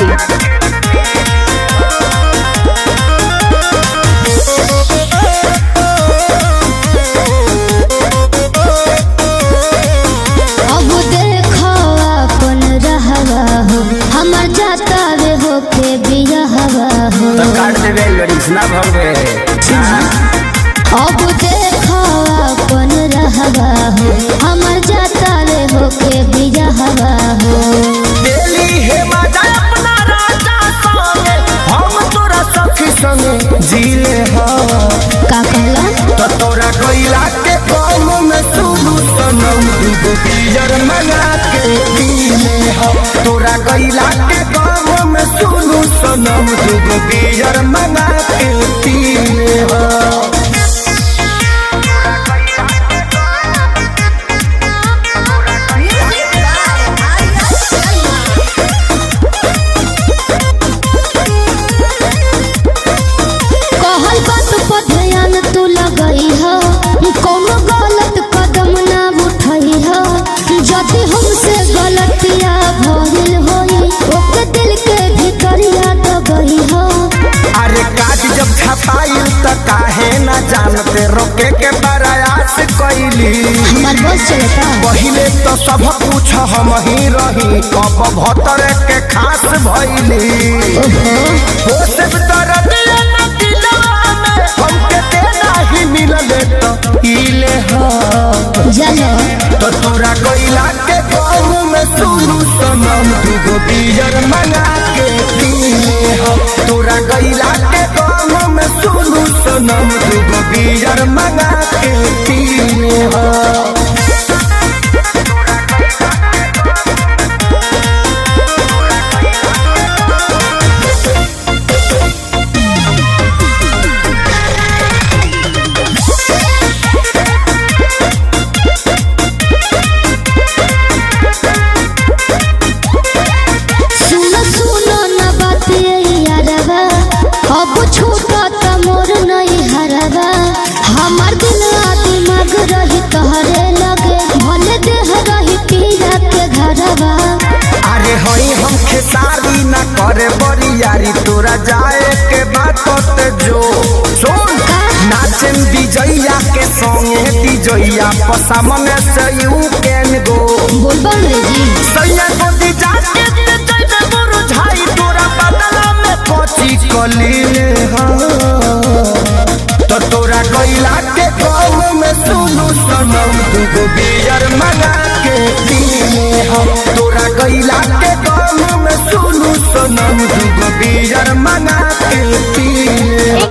masti.in. ना भगवे अब देखो अपन रहवा हो हमर जाता रे होके बिजहवा हो दिल्ली है मजा अपना राजा संगे हम तोरा सखी संगे जीले हो का कहला तो तोरा कोइला के काम में सुनु सनम दुगो पियर मंगा के पीले हो तोरा कोइला के काम में सुनु सनम दुगो पियर मंगा के पीले हो तू लगई हो कोनो गलत कदम ना उठई हो जति हमसे गलतिया भइल होई ओके दिल के भीतरिया दबई हो अरे काज जब छपाई त काहे ना जानते रोके के प्रयास कइली हमर बस चलता पहिले तो सब कुछ हम ही रही कब भतर के खास भइली हो सब तरह ना दिलवा में हमके देना ही मिलले तो इले हो जानो तो तोरा कोइला के काम में सुनु सनम दुगो बियर मंगा के पीले हो तोरा कोइला के काम में सुनु सनम दुगो बियर मंगा के पीले हो अब छूटा त मोर नहीं हरवा हमार दिल दिमाग रही तोहरे लगे भले देह रही पीरा के घरवा अरे हई हम खेसारी ना करे बरियारी तोरा जाए के बात जो सुन नाचन विजया के संगे विजया पसामने से यू कैन गो बोलबम रे जी सैया को दी जाके दे दे मोर झाई तोरा बदला में कोची कलीले हो तो तोरा कोइला के काम में सुनु सनम दुगो बियर मंगा के पीले हो तोरा कोइला के काम में सुनु सनम दुगो बियर मंगा के पीले